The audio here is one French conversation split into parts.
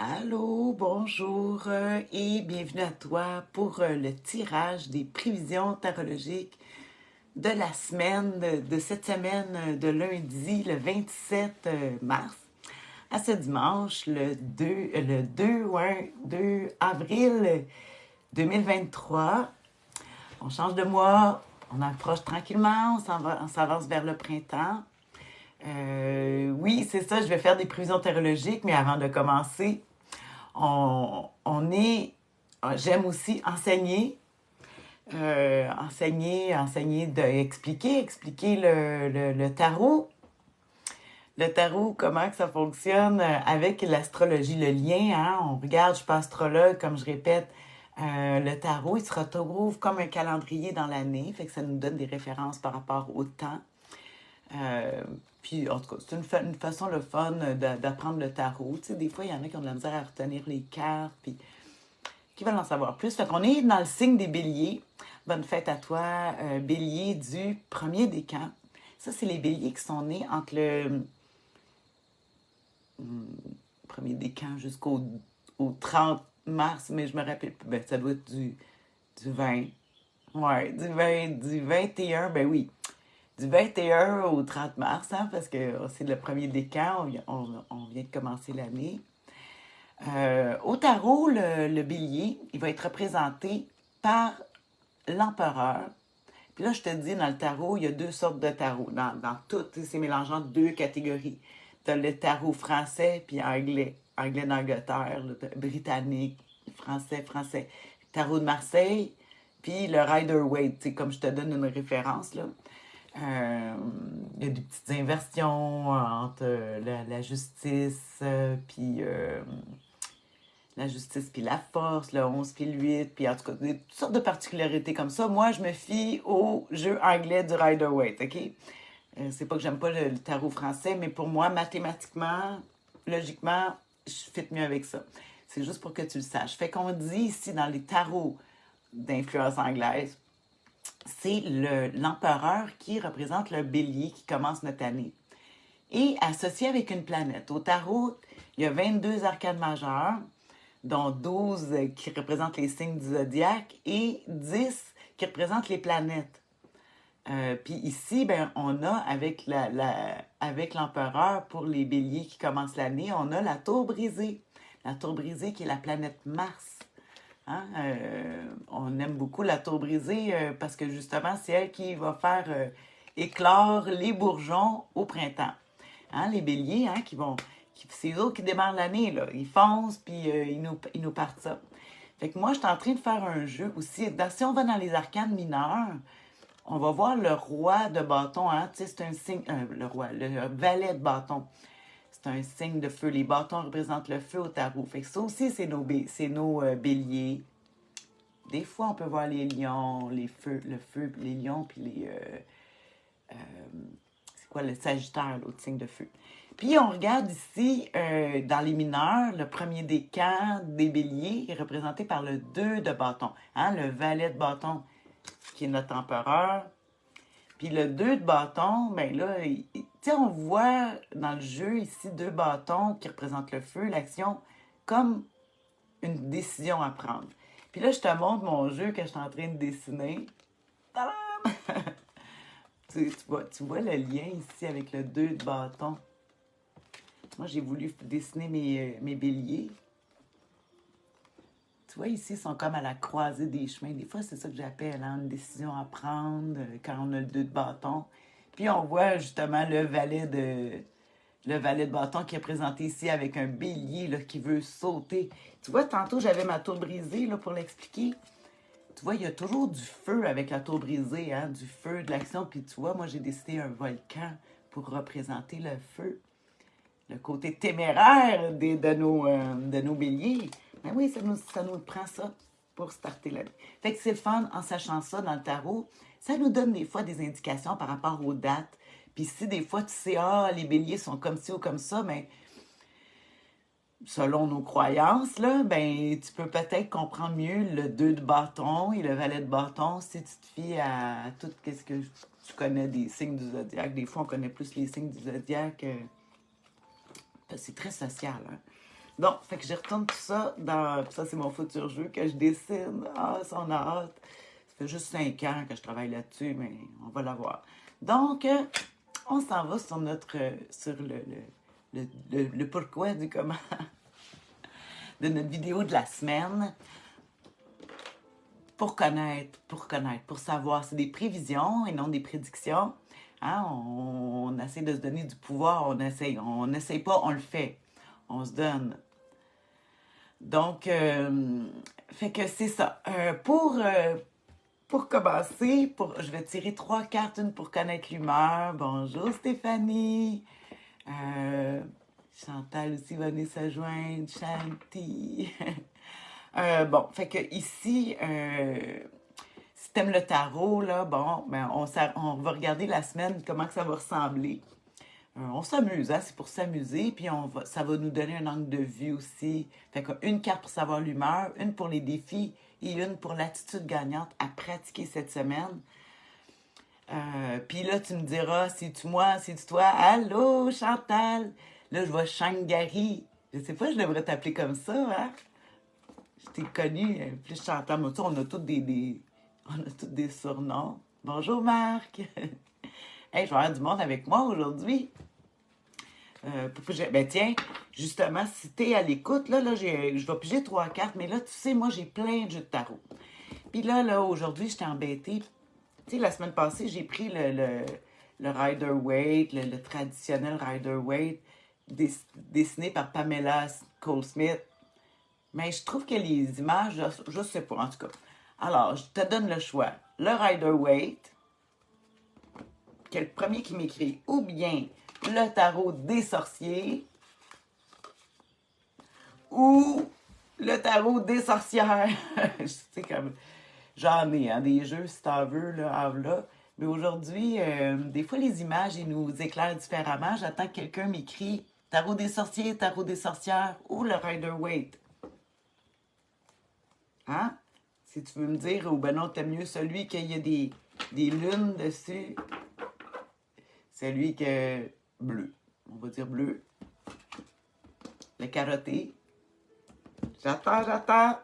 Allô, bonjour et bienvenue à toi pour le tirage des prévisions tarologiques de la semaine, de cette semaine de lundi, le 27 mars, à ce dimanche, le 2 avril 2023. On change de mois, on approche tranquillement, on s'avance vers le printemps. Oui, c'est ça, je vais faire des prévisions tarologiques, mais avant de commencer, on est, j'aime aussi enseigner, expliquer le tarot. Le tarot, comment que ça fonctionne avec l'astrologie, le lien, hein? On regarde, je suis pas astrologue, comme je répète, le tarot, il se retrouve comme un calendrier dans l'année, fait que ça nous donne des références par rapport au temps. Euh, Puis, en tout cas, c'est une façon le fun d'apprendre le tarot. Tu sais, des fois, il y en a qui ont de la misère à retenir les cartes, puis qui veulent en savoir plus. Fait qu'on est dans le signe des béliers. Bonne fête à toi, bélier du premier décan. Ça, c'est les béliers qui sont nés entre le premier décan jusqu'au 30 mars, mais je me rappelle plus. Ben, ça doit être du 20. Ouais, du 21, ben oui. Du 21 au 30 mars, hein, parce que c'est le premier décan, on vient de commencer l'année. Au tarot, le bélier, il va être représenté par l'empereur. Puis là, je te dis, dans le tarot, il y a deux sortes de tarot. Dans tout, c'est mélangeant deux catégories. Tu as le tarot français puis anglais. Anglais d'Angleterre, britannique, français. Tarot de Marseille, puis le Rider-Waite, comme je te donne une référence, là. Il y a des petites inversions entre la justice, puis la justice puis la force, le 11 puis le 8, puis en tout cas, toutes sortes de particularités comme ça. Moi, je me fie au jeu anglais du Rider-Waite, OK? C'est pas que j'aime pas le tarot français, mais pour moi, mathématiquement, logiquement, je fit mieux avec ça. C'est juste pour que tu le saches. Fait qu'on dit ici dans les tarots d'influence anglaise, c'est l'empereur qui représente le bélier qui commence notre année. Et associé avec une planète. Au tarot, il y a 22 arcanes majeures, dont 12 qui représentent les signes du zodiaque et 10 qui représentent les planètes. Puis ici, ben, on a avec l'empereur pour les béliers qui commencent l'année, on a la tour brisée. La tour brisée qui est la planète Mars. Hein? On aime beaucoup la tour brisée parce que justement, c'est elle qui va faire éclore les bourgeons au printemps. Hein? Les béliers, hein, c'est eux autres qui démarrent l'année, là. Ils foncent, puis ils nous partent ça. Fait que moi, je suis en train de faire un jeu aussi. Si on va dans les arcanes mineures, on va voir le roi de bâton, hein. Tu sais, c'est un signe, le valet de bâton. C'est un signe de feu. Les bâtons représentent le feu au tarot. Fait que ça aussi, c'est nos béliers. Des fois, on peut voir les lions, le feu, les lions, puis c'est quoi, le sagittaire, l'autre signe de feu. Puis on regarde ici, dans les mineurs, le premier décan des béliers est représenté par le 2 de bâton. Hein, le valet de bâton, qui est notre empereur. Puis le 2 de bâton, ben là, tu sais, on voit dans le jeu ici deux bâtons qui représentent le feu, l'action, comme une décision à prendre. Puis là, je te montre mon jeu que je suis en train de dessiner. Tadam! Tu vois le lien ici avec le 2 de bâton. Moi, j'ai voulu dessiner mes béliers. Tu vois, ici, ils sont comme à la croisée des chemins. Des fois, c'est ça que j'appelle hein, une décision à prendre quand on a le 2 de bâton. Puis on voit justement le valet de bâton qui est présenté ici avec un bélier là, qui veut sauter. Tu vois, tantôt, j'avais ma tour brisée là, pour l'expliquer. Tu vois, il y a toujours du feu avec la tour brisée, hein, du feu, de l'action. Puis tu vois, moi, j'ai décidé un volcan pour représenter le feu, le côté téméraire de nos béliers. Ben oui, ça nous prend ça pour starter l'année. Fait que c'est le fun en sachant ça dans le tarot. Ça nous donne des fois des indications par rapport aux dates. Puis si des fois tu sais, les béliers sont comme ci ou comme ça, ben selon nos croyances, là, ben, tu peux peut-être comprendre mieux le 2 de bâton et le valet de bâton si tu te fies à tout ce que tu connais des signes du zodiaque. Des fois, on connaît plus les signes du zodiaque. C'est très social. Hein? Donc, fait que je retourne tout ça dans... Ça, c'est mon futur jeu que je dessine. Ah, ça, on a hâte. Ça fait juste 5 ans que je travaille là-dessus, mais on va l'avoir. Donc, on s'en va sur notre... sur le pourquoi du comment de notre vidéo de la semaine. Pour connaître, pour savoir. C'est des prévisions et non des prédictions. Hein? On essaie de se donner du pouvoir, on n'essaye pas, on le fait. On se donne. Donc, fait que c'est ça. Pour commencer, je vais tirer 3 cartes, une pour connaître l'humeur. Bonjour Stéphanie. Chantal aussi va venir se joindre. Chanty. Bon, fait que ici, si t'aimes le tarot, là, bon, ben on va regarder la semaine, comment que ça va ressembler. On s'amuse, hein, c'est pour s'amuser, puis ça va nous donner un angle de vue aussi. Fait qu'une carte pour savoir l'humeur, une pour les défis et une pour l'attitude gagnante à pratiquer cette semaine. Puis là, tu me diras, c'est-tu moi, c'est-tu toi? Allô, Chantal? Là, je vois Shangari. Je sais pas, je devrais t'appeler comme ça, hein? Je t'ai connu, plus Chantal. Mais ça, on a tous des surnoms. Bonjour, Marc. Hey, je vais avoir du monde avec moi aujourd'hui. Ben tiens, justement, si t'es à l'écoute, là je vais piger 3 cartes, mais là, tu sais, moi, j'ai plein de jeux de tarot. Puis là, aujourd'hui, j'étais embêtée. Tu sais, la semaine passée, j'ai pris le Rider-Waite, le traditionnel Rider-Waite, dessiné par Pamela Cole-Smith. Mais je trouve que les images, je sais pas, en tout cas. Alors, je te donne le choix. Le Rider-Waite, qui est le premier qui m'écrit, ou bien le tarot des sorciers, ou le tarot des sorcières. Je sais comme, j'en ai, hein, des jeux, si t'en veux, là. Mais aujourd'hui, des fois, les images, ils nous éclairent différemment. J'attends que quelqu'un m'écrit tarot des sorciers, tarot des sorcières, ou le Rider-Waite. Hein? Si tu veux me dire, ou ben non, t'aimes mieux celui qu'il y a des lunes dessus. Celui que bleu. On va dire bleu. Le carotté. J'attends.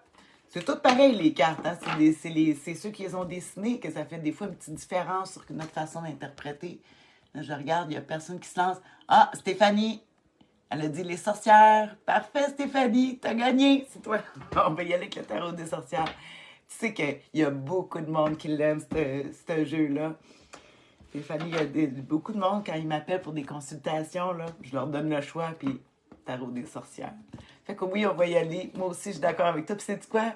C'est tout pareil, les cartes. Hein? C'est ceux qui les ont dessinés que ça fait des fois une petite différence sur notre façon d'interpréter. Là, je regarde, il n'y a personne qui se lance. Ah, Stéphanie! Elle a dit les sorcières. Parfait, Stéphanie, t'as gagné. C'est toi. On va y aller avec le tarot des sorcières. Tu sais qu'il y a beaucoup de monde qui l'aime, ce jeu-là. Stéphanie, il y a beaucoup de monde, quand ils m'appellent pour des consultations, là, je leur donne le choix, puis tarot des sorcières. Fait que oui, on va y aller. Moi aussi, je suis d'accord avec toi. Puis sais-tu quoi?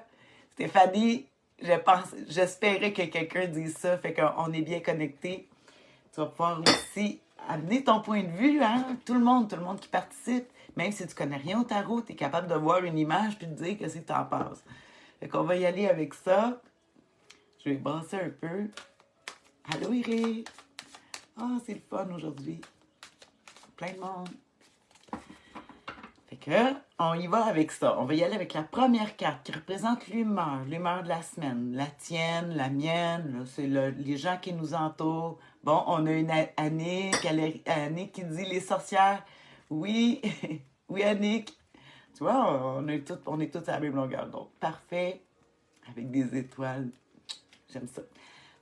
Stéphanie, j'espérais que quelqu'un dise ça. Fait qu'on est bien connectés. Tu vas pouvoir aussi amener ton point de vue, hein? Tout le monde qui participe. Même si tu connais rien au tarot, tu es capable de voir une image puis de dire que c'est que t'en passes. Fait qu'on va y aller avec ça. Je vais brasser un peu. Allô, Iris! Ah, c'est le fun aujourd'hui. Plein de monde. Fait que, on y va avec ça. On va y aller avec la première carte qui représente l'humeur de la semaine. La tienne, la mienne, là, c'est les gens qui nous entourent. Bon, on a une Annick, Annick qui dit les sorcières. Oui, oui, Annick. Tu vois, on est tous à la même longueur. Donc, parfait. Avec des étoiles. J'aime ça.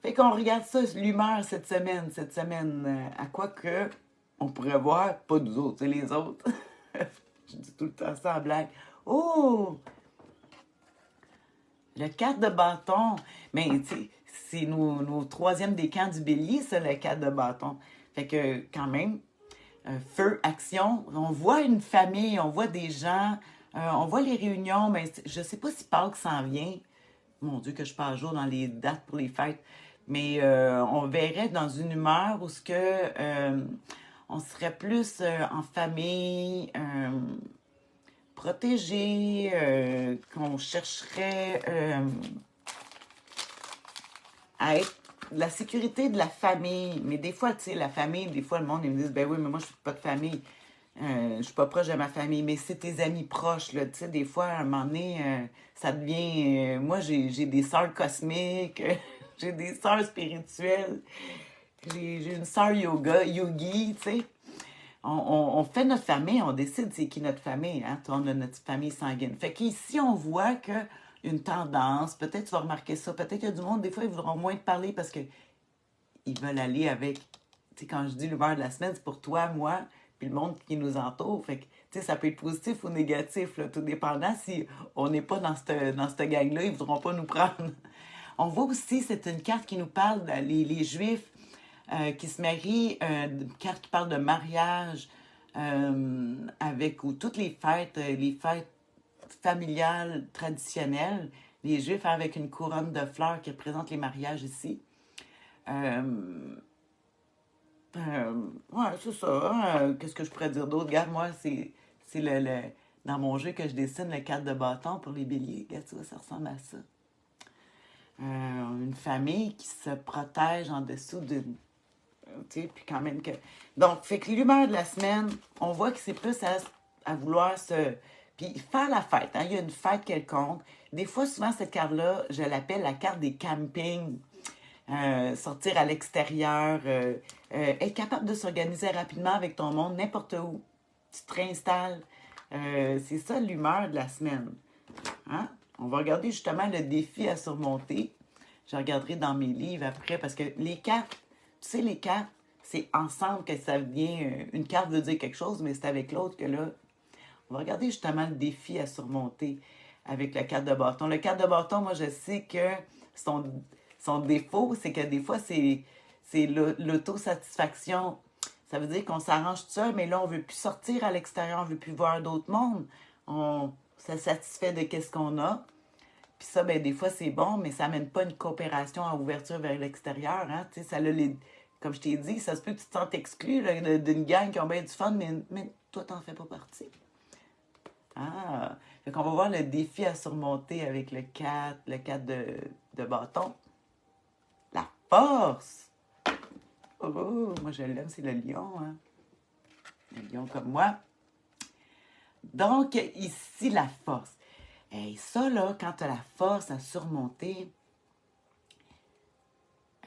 Fait qu'on regarde ça, l'humeur cette semaine. À quoi que on pourrait voir, pas nous autres, c'est les autres. Je dis tout le temps ça en blague. Oh! Le 4 de bâton. Mais, tu sais, c'est nos troisièmes décans du bélier, ça, le 4 de bâton. Fait que, quand même, feu, action. On voit une famille, on voit des gens, on voit les réunions, mais je sais pas si Pâques s'en vient. Mon Dieu, que je passe jour dans les dates pour les fêtes. Mais on verrait dans une humeur où on serait plus en famille, protégé, qu'on chercherait à être la sécurité de la famille. Mais des fois, tu sais, la famille, des fois, le monde, ils me disent, ben oui, mais moi, je suis pas de famille. Je suis pas proche de ma famille, mais c'est tes amis proches, là. Tu sais, des fois, à un moment donné, ça devient... moi, j'ai des sœurs cosmiques, j'ai des sœurs spirituelles, j'ai une sœur yogi, tu sais. on fait notre famille, on décide c'est qui notre famille, hein? On a notre famille sanguine. Fait qu'ici, on voit que une tendance, peut-être tu vas remarquer ça, peut-être qu'il y a du monde, des fois, ils voudront moins te parler parce que ils veulent aller avec, tu sais, quand je dis l'humeur de la semaine, c'est pour toi, moi, puis le monde qui nous entoure. Fait que, tu sais, ça peut être positif ou négatif, là, tout dépendant. Si on n'est pas dans cette gang-là, ils ne voudront pas nous prendre. On voit aussi, c'est une carte qui nous parle, les Juifs qui se marient, une carte qui parle de mariage, avec ou toutes les fêtes familiales traditionnelles. Les Juifs avec une couronne de fleurs qui représente les mariages ici. Euh, ouais, c'est ça. Hein. Qu'est-ce que je pourrais dire d'autre? Regarde, moi, c'est dans mon jeu que je dessine le cadre de bâton pour les béliers. Regarde ça ressemble à ça. Une famille qui se protège en dessous d'une. Tu sais, puis quand même que. Donc, fait que l'humeur de la semaine, on voit que c'est plus à vouloir se. Puis faire la fête. Hein? Il y a une fête quelconque. Des fois, souvent, cette carte-là, je l'appelle la carte des campings. Sortir à l'extérieur, être capable de s'organiser rapidement avec ton monde, n'importe où. Tu te réinstalles. C'est ça l'humeur de la semaine. Hein? On va regarder justement le défi à surmonter. Je regarderai dans mes livres après parce que les cartes, tu sais, les cartes, c'est ensemble que ça vient. Une carte veut dire quelque chose, mais c'est avec l'autre que là. On va regarder justement le défi à surmonter avec la carte de bâton. Le carte de bâton, moi, je sais que son, son défaut, c'est que des fois, c'est l'autosatisfaction. Ça veut dire qu'on s'arrange tout seul, mais là, on ne veut plus sortir à l'extérieur, on ne veut plus voir d'autres mondes. On se satisfait de qu'est-ce qu'on a. Puis ça, ben, des fois, c'est bon, mais ça n'amène pas une coopération en ouverture vers l'extérieur. Hein? Tu sais, ça a comme je t'ai dit, ça se peut que tu te sentes exclu là, d'une gang qui ont bien du fun, mais toi, t'en fais pas partie. Ah, fait qu'on va voir le défi à surmonter avec le 4 de bâton. La force! Oh, moi je l'aime, c'est le lion, hein? Le lion comme moi. Donc, ici, la force. Et ça, là, quand tu as la force à surmonter,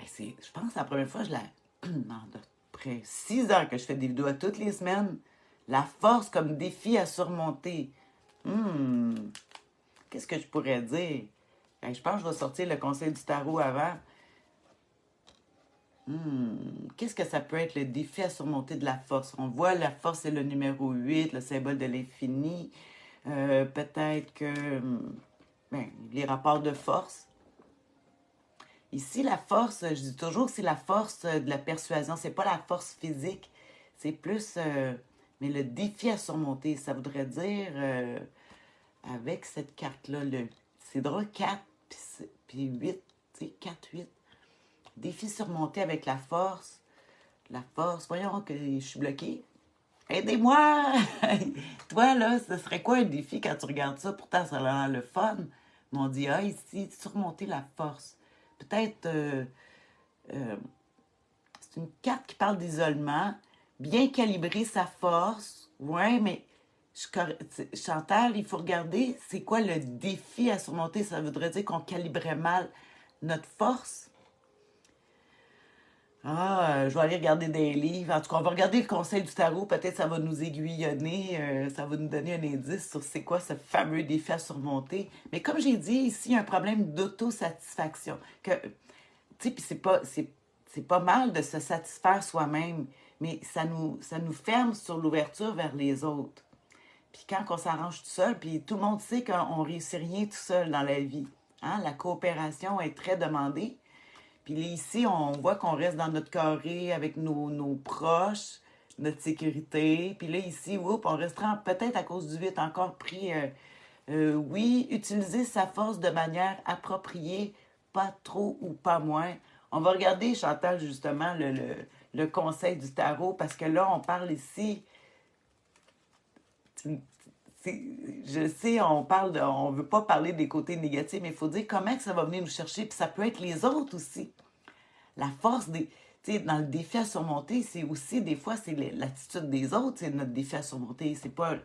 je pense que c'est la première fois, après 6 ans que je fais des vidéos toutes les semaines, la force comme défi à surmonter. Qu'est-ce que je pourrais dire? Je pense que je vais sortir le conseil du tarot avant. Qu'est-ce que ça peut être le défi à surmonter de la force? On voit la force, c'est le numéro 8, le symbole de l'infini. Peut-être que les rapports de force. Ici, la force, je dis toujours que c'est la force de la persuasion. C'est pas la force physique. C'est plus... mais le défi à surmonter, ça voudrait dire, avec cette carte-là, c'est drôle, 4 puis 8, tu sais, 4, 8. Défi surmonté avec la force. La force. Voyons que je suis bloquée. Aidez-moi! Toi, là, ce serait quoi un défi quand tu regardes ça? Pourtant, ça a l'air le fun. Mais on dit, ah, ici, surmonter la force. Peut-être, c'est une carte qui parle d'isolement. Bien calibrer sa force. Ouais, mais Chantal, il faut regarder, c'est quoi le défi à surmonter? Ça voudrait dire qu'on calibrait mal notre force. Ah, je vais aller regarder des livres. En tout cas, on va regarder le conseil du tarot. Peut-être ça va nous aiguillonner, ça va nous donner un indice sur c'est quoi ce fameux défi à surmonter. Mais comme j'ai dit, ici, il y a un problème d'autosatisfaction. Tu sais, puis c'est pas mal de se satisfaire soi-même, mais ça nous ferme sur l'ouverture vers les autres. Puis quand on s'arrange tout seul, puis tout le monde sait qu'on ne réussit rien tout seul dans la vie. Hein? La coopération est très demandée. Puis ici, on voit qu'on reste dans notre carré avec nos proches, notre sécurité. Puis là, ici, on restera peut-être à cause du 8 encore pris. Oui, utiliser sa force de manière appropriée, pas trop ou pas moins. On va regarder, Chantal, justement, le conseil du tarot, parce que là, on parle ici. Je sais, on veut pas parler des côtés négatifs, mais il faut dire comment que ça va venir nous chercher. Puis ça peut être les autres aussi. La force des. Tu sais, dans le défi à surmonter, c'est aussi, des fois, c'est l'attitude des autres, c'est notre défi à surmonter. C'est pas.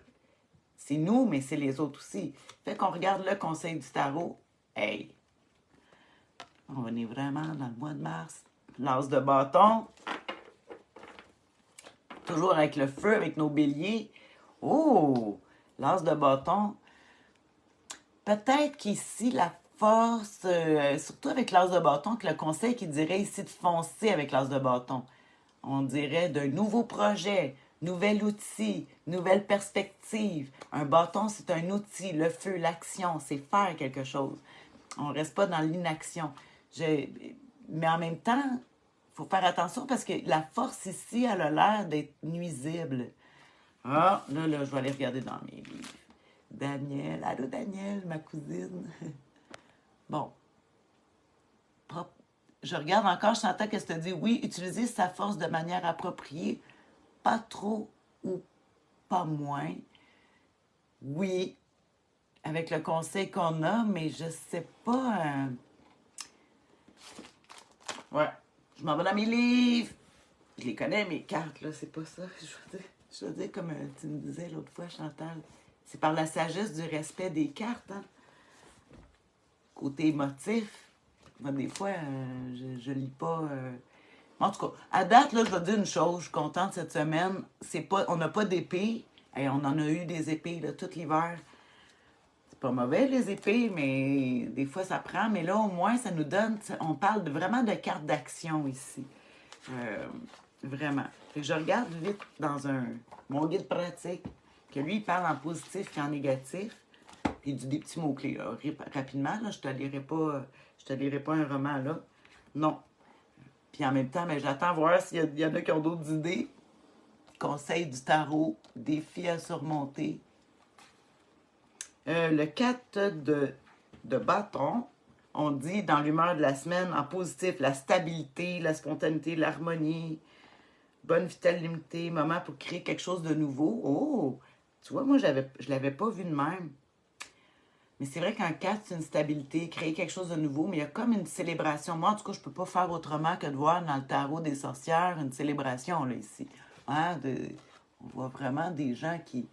C'est nous, mais c'est les autres aussi. Fait qu'on regarde le conseil du tarot. Hey! On est vraiment dans le mois de mars. L'as de bâton. Toujours avec le feu, avec nos béliers. Oh! L'as de bâton. Peut-être qu'ici, la force, surtout avec l'as de bâton, que le conseil qui dirait ici de foncer avec l'as de bâton. On dirait d'un nouveau projet, nouvel outil, nouvelle perspective. Un bâton, c'est un outil. Le feu, l'action, c'est faire quelque chose. On ne reste pas dans l'inaction. Mais en même temps, il faut faire attention parce que la force ici, elle a l'air d'être nuisible. Ah, là, je vais aller regarder dans mes livres. Daniel, allô Daniel, ma cousine. Bon, je regarde encore, je t'entends que tu te dis, oui, utiliser sa force de manière appropriée, pas trop ou pas moins. Oui, avec le conseil qu'on a, mais je sais pas. Ouais, je m'en vais dans mes livres. Je les connais, mes cartes, là, c'est pas ça. Je veux dire comme tu me disais l'autre fois, Chantal. C'est par la sagesse du respect des cartes, hein. Côté émotif, moi, des fois, je lis pas. En tout cas, à date, là, je vais te dire une chose, je suis contente cette semaine. On n'a pas d'épée. Et on en a eu des épées là, tout l'hiver. C'est pas mauvais, les épées, mais des fois, ça prend. Mais là, au moins, ça nous donne. On parle vraiment de cartes d'action ici. Vraiment. Fait que je regarde vite dans mon guide pratique, que lui, il parle en positif et en négatif. Puis il dit des petits mots-clés, là, rapidement. Là, je te lirai pas un roman, là. Non. Puis en même temps, mais j'attends voir s'il y en a qui ont d'autres idées. Conseil du tarot, défis à surmonter. Le 4 de bâton, on dit dans l'humeur de la semaine, en positif, la stabilité, la spontanéité, l'harmonie, bonne vitalité, moment pour créer quelque chose de nouveau. Oh! Tu vois, moi, je l'avais pas vu de même. Mais c'est vrai qu'en 4, c'est une stabilité, créer quelque chose de nouveau, mais il y a comme une célébration. Moi, en tout cas, je peux pas faire autrement que de voir dans le tarot des sorcières une célébration, là, ici. Hein, on voit vraiment des gens qui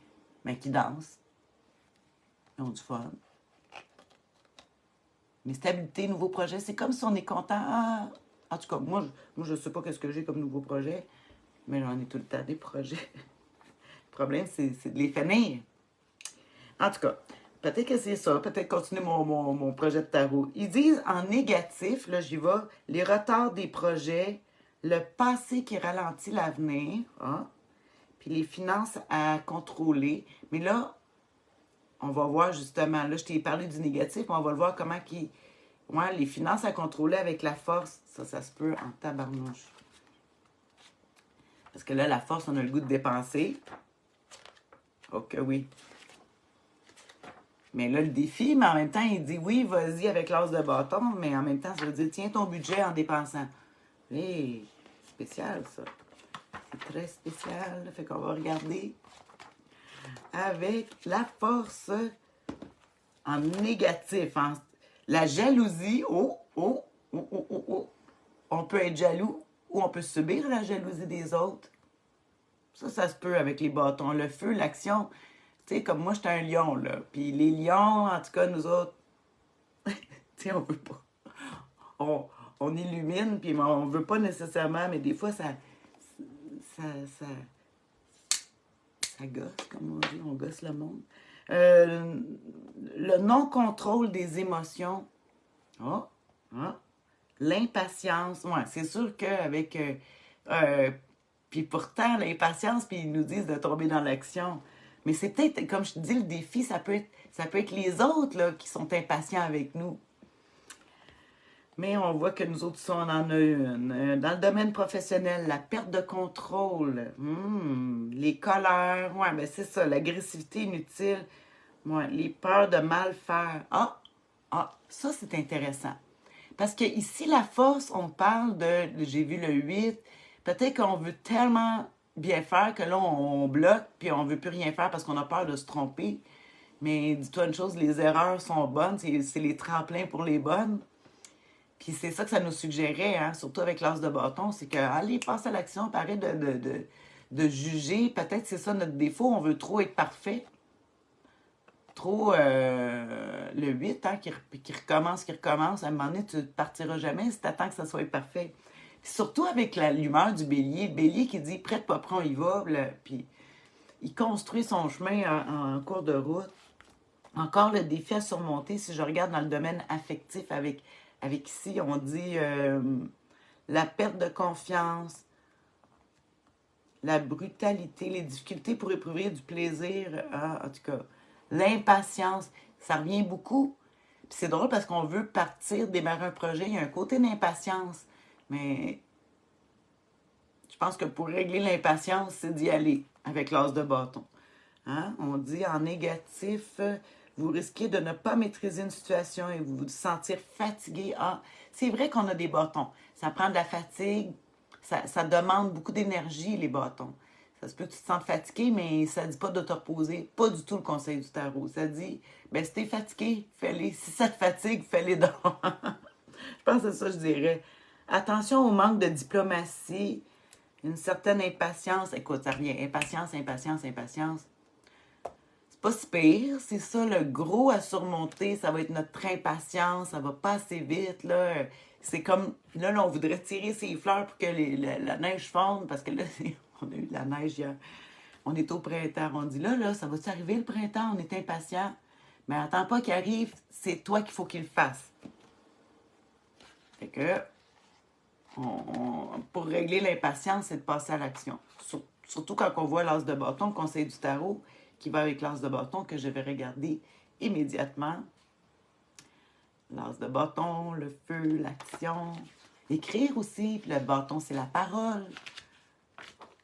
dansent, qui ont du fun. Mais stabilité, nouveau projet, c'est comme si on est content. Ah, en tout cas, moi je sais pas qu'est-ce que j'ai comme nouveau projet, mais j'en ai tout le temps des projets. Le problème, c'est de les finir. En tout cas, peut-être que c'est ça. Peut-être continuer mon projet de tarot. Ils disent en négatif, là, j'y vais, les retards des projets, le passé qui ralentit l'avenir, hein, puis les finances à contrôler. Mais là, on va voir justement, là, je t'ai parlé du négatif, mais on va le voir comment ouais, les finances à contrôler avec la force, ça se peut en tabarnouche. Parce que là, la force, on a le goût de dépenser. Ok, oui. Mais là, le défi, mais en même temps, il dit oui, vas-y avec l'as de bâton, mais en même temps, ça veut dire tiens ton budget en dépensant. Hé, spécial ça. C'est très spécial. Fait qu'on va regarder avec la force en négatif. La jalousie, oh. On peut être jaloux ou on peut subir la jalousie des autres. Ça se peut avec les bâtons. Le feu, l'action. Tu sais, comme moi, j'étais un lion, là. Puis les lions, en tout cas, nous autres, tu sais, on veut pas. On illumine, puis on veut pas nécessairement, mais des fois, ça gosse, comme on dit. On gosse le monde. Le non-contrôle des émotions. Oh, ah. L'impatience. Ouais, c'est sûr qu'avec... puis pourtant, l'impatience, puis ils nous disent de tomber dans l'action. Mais c'est peut-être, comme je te dis, le défi, ça peut être les autres là, qui sont impatients avec nous. Mais on voit que nous autres, on en a une. Dans le domaine professionnel, la perte de contrôle, les colères, ouais, ben c'est ça, l'agressivité inutile, ouais, les peurs de mal faire. Ça c'est intéressant. Parce que ici, la force, on parle j'ai vu le 8, peut-être qu'on veut tellement bien faire que là, on bloque, puis on veut plus rien faire parce qu'on a peur de se tromper. Mais dis-toi une chose, les erreurs sont bonnes, c'est les tremplins pour les bonnes. Puis c'est ça que ça nous suggérait, hein, surtout avec l'as de bâton, c'est que, allez, passe à l'action, arrête de juger. Peut-être c'est ça notre défaut, on veut trop être parfait. Trop le 8, hein, qui recommence. À un moment donné, tu ne partiras jamais si tu attends que ça soit parfait. Surtout avec l'humeur du bélier. Le bélier qui dit prête, pas prêt, on y va. Puis il construit son chemin en cours de route. Encore le défi à surmonter, si je regarde dans le domaine affectif, avec ici, on dit la perte de confiance, la brutalité, les difficultés pour éprouver du plaisir, en tout cas, l'impatience, ça revient beaucoup. Puis c'est drôle parce qu'on veut partir, démarrer un projet, il y a un côté d'impatience, mais je pense que pour régler l'impatience, c'est d'y aller avec l'as de bâton. Hein? On dit en négatif, vous risquez de ne pas maîtriser une situation et vous vous sentir fatigué. Ah, c'est vrai qu'on a des bâtons. Ça prend de la fatigue. Ça demande beaucoup d'énergie, les bâtons. Ça se peut que tu te sentes fatigué, mais ça ne dit pas de te reposer. Pas du tout le conseil du tarot. Ça dit, ben si t'es fatigué, fais-les. Si ça te fatigue, fais-les donc. Je pense que c'est ça, je dirais. Attention au manque de diplomatie, une certaine impatience. Écoute, ça revient. Impatience, impatience, impatience. C'est pas si pire. C'est ça le gros à surmonter. Ça va être notre impatience. Ça va pas assez vite, là. C'est comme, là, on voudrait tirer ses fleurs pour que la neige fonde, parce que là, on a eu de la neige hier. On est au printemps. On dit, là, ça va-tu arriver le printemps? On est impatient. Mais attends pas qu'il arrive. C'est toi qu'il faut qu'il le fasse. Fait que, pour régler l'impatience, c'est de passer à l'action. Surtout quand on voit l'as de bâton, le conseil du tarot, qui va avec l'as de bâton, que je vais regarder immédiatement. L'as de bâton, le feu, l'action. Écrire aussi, puis le bâton, c'est la parole.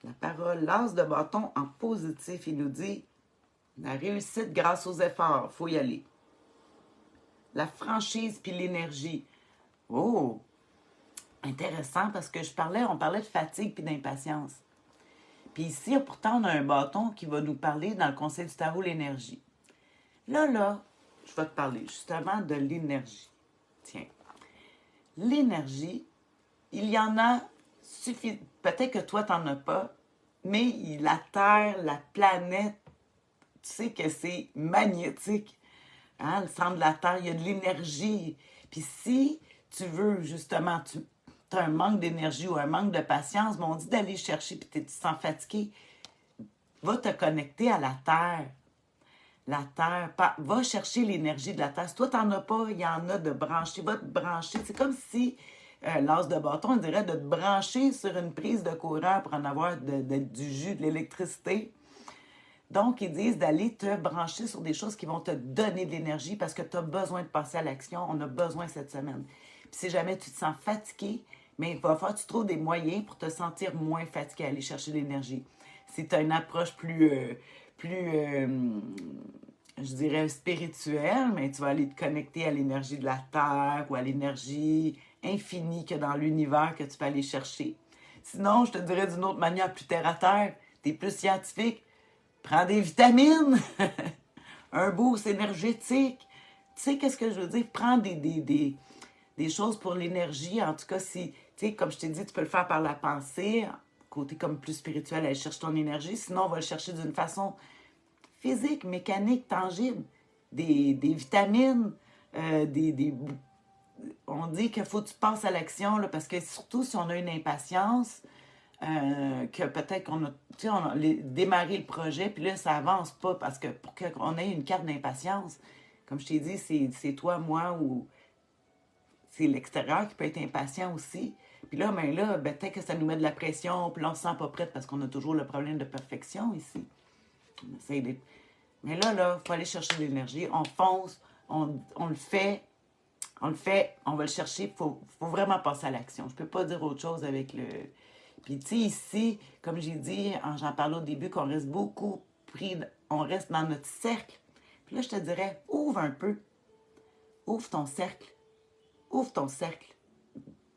La parole, l'as de bâton en positif, il nous dit la réussite grâce aux efforts, il faut y aller. La franchise puis l'énergie. Oh, intéressant parce que on parlait de fatigue puis d'impatience. Puis ici, pourtant, on a un bâton qui va nous parler dans le conseil du tarot, l'énergie. Là, je vais te parler justement de l'énergie. Tiens, l'énergie, il y en a peut-être que toi, tu n'en as pas, mais la Terre, la planète, tu sais que c'est magnétique. Hein? Le centre de la Terre, il y a de l'énergie. Puis si tu veux, justement, tu as un manque d'énergie ou un manque de patience, mais on dit d'aller chercher, puis tu te sens fatigué, va te connecter à la Terre. La Terre, va chercher l'énergie de la Terre. Si toi, tu n'en as pas, il y en a de brancher. Va te brancher. C'est comme si l'as de bâton, on dirait de te brancher sur une prise de courant pour en avoir du jus, de l'électricité. Donc, ils disent d'aller te brancher sur des choses qui vont te donner de l'énergie parce que tu as besoin de passer à l'action. On a besoin cette semaine. Puis si jamais tu te sens fatigué, mais il va falloir que tu trouves des moyens pour te sentir moins fatigué, aller chercher de l'énergie. Si tu as une approche je dirais, spirituelle, mais tu vas aller te connecter à l'énergie de la Terre ou à l'énergie infinie qu'il y a dans l'univers que tu peux aller chercher. Sinon, je te dirais d'une autre manière, plus terre à terre, tu es plus scientifique, prends des vitamines, un boost énergétique. Tu sais, qu'est-ce que je veux dire? Prends des choses pour l'énergie. En tout cas, si, tu sais, comme je t'ai dit, tu peux le faire par la pensée, côté comme plus spirituel, aller chercher ton énergie. Sinon, on va le chercher d'une façon physique, mécanique, tangible. Des vitamines, on dit qu'il faut que tu passes à l'action, là, parce que surtout si on a une impatience, que peut-être qu'on a, tu sais, démarré le projet, puis là, ça avance pas, parce que pour qu'on ait une carte d'impatience, comme je t'ai dit, c'est toi, moi, ou c'est l'extérieur qui peut être impatient aussi. Puis là, peut-être que ça nous met de la pression, puis là, on se sent pas prête parce qu'on a toujours le problème de perfection ici. On essaie d'être... Mais là, il faut aller chercher de l'énergie. On fonce, on le fait, on va le chercher. Il faut vraiment passer à l'action. Je ne peux pas dire autre chose avec le... Puis, tu sais, ici, comme j'ai dit, j'en parlais au début, qu'on reste beaucoup pris, on reste dans notre cercle. Puis là, je te dirais, ouvre un peu. Ouvre ton cercle. Ouvre ton cercle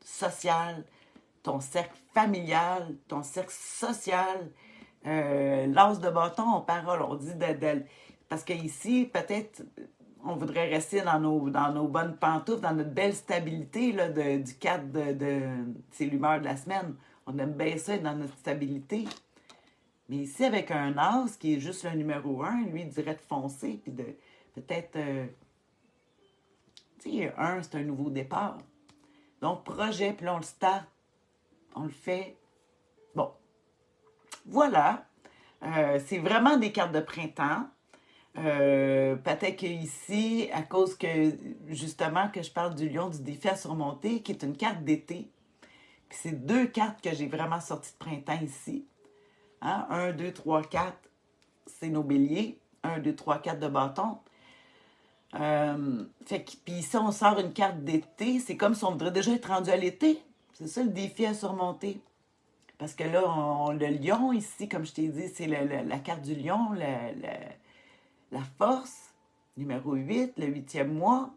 social, ton cercle familial, ton cercle social. L'as de bâton, on parle, on dit parce qu'ici, peut-être, on voudrait rester dans nos bonnes pantoufles, dans notre belle stabilité là, du cadre c'est l'humeur de la semaine. On aime bien ça dans notre stabilité. Mais ici, avec un as qui est juste le numéro 1, lui, il dirait de foncer, puis de peut-être, tu sais, c'est un nouveau départ. Donc, projet, puis là, on le start. On le fait. Bon, voilà. C'est vraiment des cartes de printemps. Peut-être qu'ici, à cause que, justement, que je parle du lion du défi à surmonter, qui est une carte d'été. Puis c'est deux cartes que j'ai vraiment sorties de printemps ici. Hein? 1, 2, 3, 4, c'est nos béliers. 1, 2, 3, 4 de bâton. Fait que, puis ici, on sort une carte d'été. C'est comme si on voudrait déjà être rendu à l'été. C'est ça le défi à surmonter. Parce que là, le lion ici, comme je t'ai dit, c'est la carte du lion, la force, numéro 8, le huitième mois.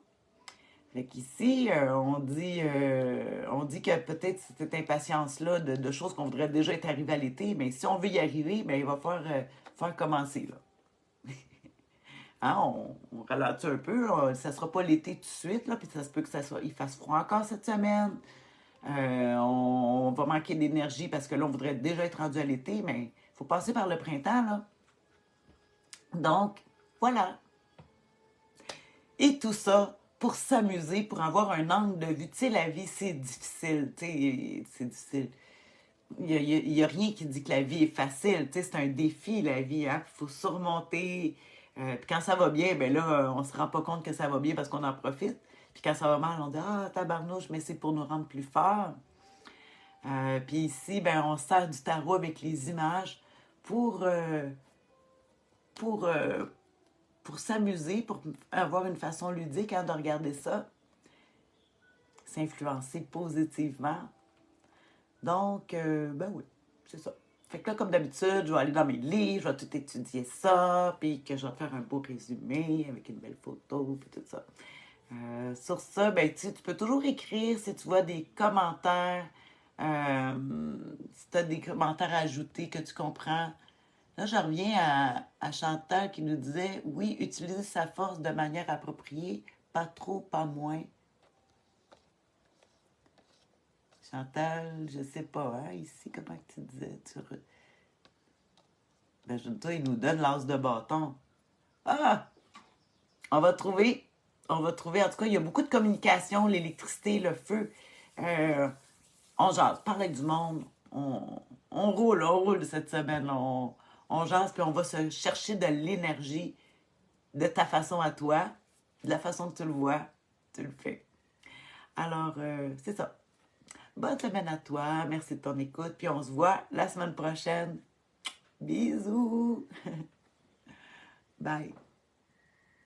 Fait qu'ici, on dit que peut-être cette impatience-là de choses qu'on voudrait déjà être arrivées à l'été, mais si on veut y arriver, bien, il va faire commencer, là. Hein, on ralentit un peu, là. Ça sera pas l'été tout de suite, là, puis ça se peut que il fasse froid encore cette semaine. On va manquer d'énergie parce que là, on voudrait déjà être rendu à l'été, mais il faut passer par le printemps, là. Donc, voilà. Et tout ça pour s'amuser, pour avoir un angle de vue. Tu sais, la vie, c'est difficile. Tu sais, c'est difficile. Il y a rien qui dit que la vie est facile. Tu sais, c'est un défi, la vie. Hein? Il faut surmonter. Puis quand ça va bien, ben là, on se rend pas compte que ça va bien parce qu'on en profite. Puis quand ça va mal, on dit ah, tabarnouche, mais c'est pour nous rendre plus forts. Puis ici, ben, on sert du tarot avec les images pour, euh, pour, euh, pour s'amuser, pour avoir une façon ludique hein, de regarder ça, s'influencer positivement. Donc, ben oui, c'est ça. Fait que là, comme d'habitude, je vais aller dans mes livres, je vais tout étudier ça, puis que je vais te faire un beau résumé avec une belle photo, puis tout ça. Sur ça, ben, tu peux toujours écrire si tu vois des commentaires, si tu as des commentaires à ajouter que tu comprends. Là, je reviens à Chantal qui nous disait, oui, utiliser sa force de manière appropriée, pas trop, pas moins. Chantal, je sais pas, hein, ici, comment tu disais? Ben, toi, il nous donne l'as de bâton. Ah! On va trouver. On va trouver. En tout cas, il y a beaucoup de communication, l'électricité, le feu. Euh, on jase, parle avec du monde. On roule cette semaine. On jase, puis on va se chercher de l'énergie de ta façon à toi, de la façon que tu le vois, tu le fais. Alors, c'est ça. Bonne semaine à toi. Merci de ton écoute. Puis on se voit la semaine prochaine. Bisous. Bye.